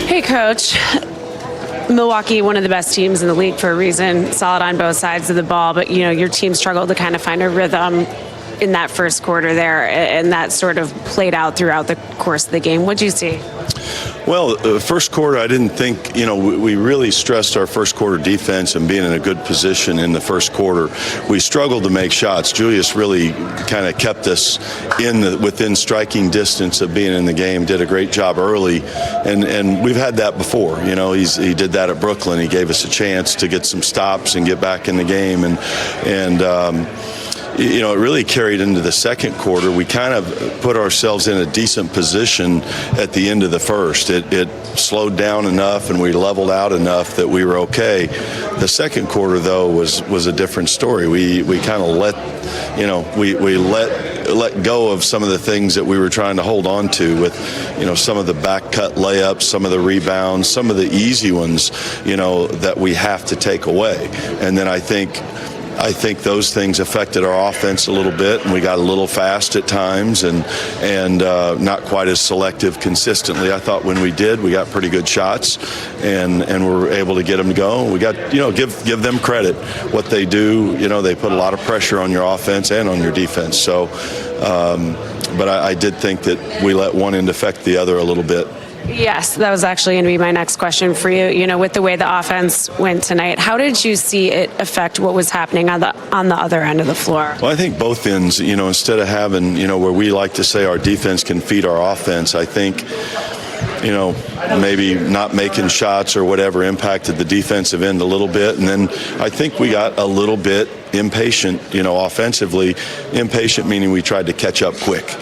Hey, Coach. Milwaukee, one of the best teams in the league for a reason, solid on both sides of the ball, but your team struggled to kind of find a rhythm in that first quarter there, and that sort of played out throughout the course of the game. What did you see? Well, first quarter, I didn't think, we really stressed our first quarter defense and being in a good position in the first quarter. We struggled to make shots. Julius really kind of kept us within striking distance of being in the game, did a great job early, and we've had that before. He did that at Brooklyn. He gave us a chance to get some stops and get back in the game, and it really carried into the second quarter. We kind of put ourselves in a decent position at the end of the first. It slowed down enough and we leveled out enough that we were okay. The second quarter, though, was a different story. We kind of let go of some of the things that we were trying to hold on to with, some of the back cut layups, some of the rebounds, some of the easy ones, that we have to take away. And then I think those things affected our offense a little bit, and we got a little fast at times and not quite as selective consistently. I thought when we did, we got pretty good shots and were able to get them to go. We got, give them credit. What they do, they put a lot of pressure on your offense and on your defense. So, but I did think that we let one end affect the other a little bit. Yes, that was actually going to be my next question for you. With the way the offense went tonight, how did you see it affect what was happening on the other end of the floor? Well, I think both ends, instead of having, where we like to say our defense can feed our offense, I think, maybe not making shots or whatever impacted the defensive end a little bit. And then I think we got a little bit impatient, offensively. Impatient meaning we tried to catch up quick.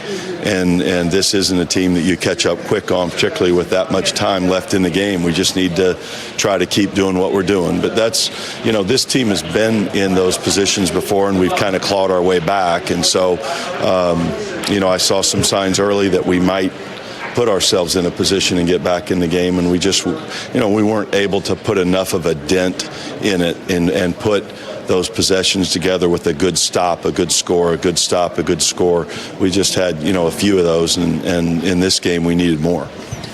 And this isn't a team that you catch up quick on, particularly with that much time left in the game. We just need to try to keep doing what we're doing. But that's, this team has been in those positions before, and we've kind of clawed our way back. And so, I saw some signs early that we might put ourselves in a position and get back in the game, and we just, we weren't able to put enough of a dent in it and put those possessions together with a good stop, a good score, a good stop, a good score. We just had, a few of those, and in this game we needed more.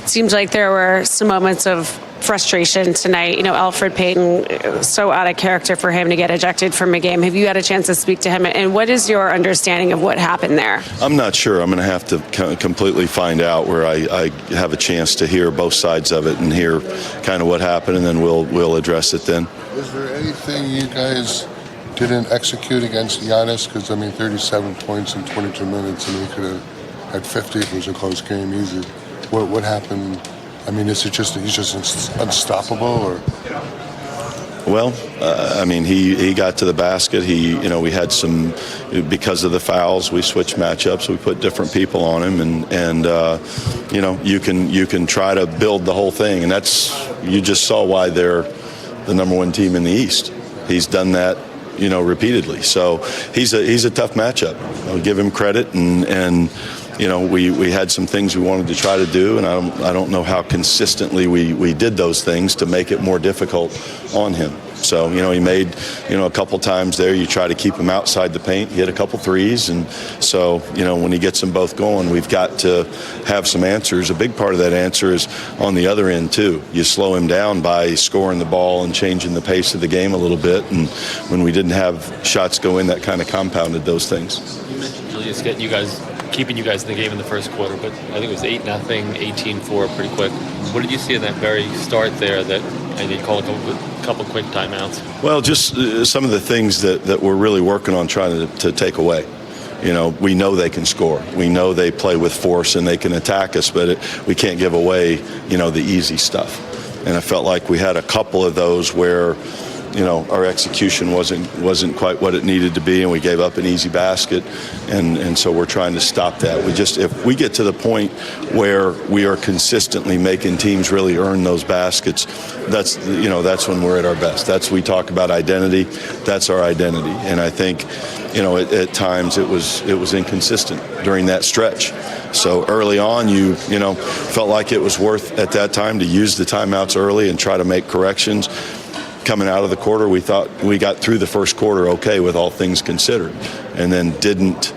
Seems like there were some moments of frustration tonight. Elfrid Payton, so out of character for him to get ejected from a game. Have you had a chance to speak to him? And what is your understanding of what happened there? I'm not sure. I'm going to have to completely find out where I have a chance to hear both sides of it and hear kind of what happened, and then we'll address it then. Was there anything you guys didn't execute against Giannis? Because, 37 points in 22 minutes, and he could have had 50 if it was a close game easy. What happened? Is it just he's just unstoppable, or? Well, he got to the basket. We had some, because of the fouls, we switched matchups. We put different people on him, and you can try to build the whole thing, and you just saw why they're the number one team in the East. He's done that, repeatedly. So he's a tough matchup. I'll give him credit, and we had some things we wanted to try to do, and I don't know how consistently we did those things to make it more difficult on him. So, he made, a couple times there, you try to keep him outside the paint, hit a couple threes, and so, when he gets them both going, we've got to have some answers. A big part of that answer is on the other end, too. You slow him down by scoring the ball and changing the pace of the game a little bit, and when we didn't have shots go in, that kind of compounded those things. You mentioned Julius keeping you guys in the game in the first quarter, but I think it was 8-0, 18-4 pretty quick. What did you see in that very start there that they called a couple quick timeouts? Well, just some of the things that we're really working on trying to take away. We know they can score. We know they play with force and they can attack us, but we can't give away, the easy stuff. And I felt like we had a couple of those where our execution wasn't quite what it needed to be, and we gave up an easy basket, and so we're trying to stop that. If we get to the point where we are consistently making teams really earn those baskets, that's when we're at our best. We talk about identity. That's our identity, and I think at times it was inconsistent during that stretch. So early on, you felt like it was worth at that time to use the timeouts early and try to make corrections. Coming out of the quarter, we thought we got through the first quarter okay with all things considered, and then didn't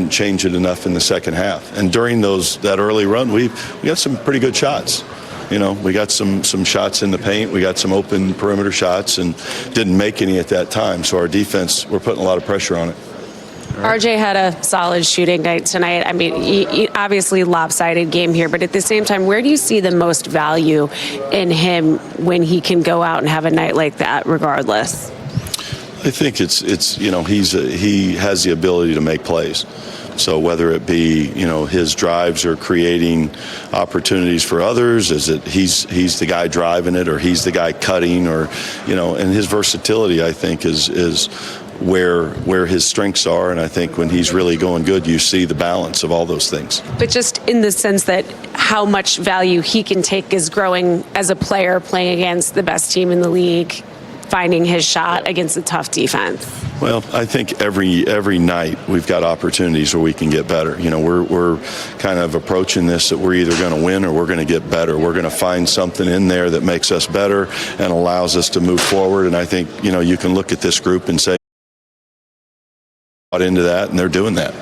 change it enough in the second half. And during that early run, we got some pretty good shots. we got some shots in the paint. We got some open perimeter shots and didn't make any at that time. So our defense, we're putting a lot of pressure on it. RJ had a solid shooting night tonight. I mean, obviously lopsided game here, but at the same time, where do you see the most value in him when he can go out and have a night like that regardless? I think it's he has the ability to make plays. So whether it be, his drives are creating opportunities for others, is it he's the guy driving it, or he's the guy cutting, or, and his versatility, I think, is where his strengths are. And I think when he's really going good, you see the balance of all those things. But just in the sense that how much value he can take is growing as a player playing against the best team in the league, finding his shot against a tough defense. Well, I think every night we've got opportunities where we can get better. We're kind of approaching this that we're either going to win or we're going to get better. We're going to find something in there that makes us better and allows us to move forward. And I think, you can look at this group and say, into that, and they're doing that.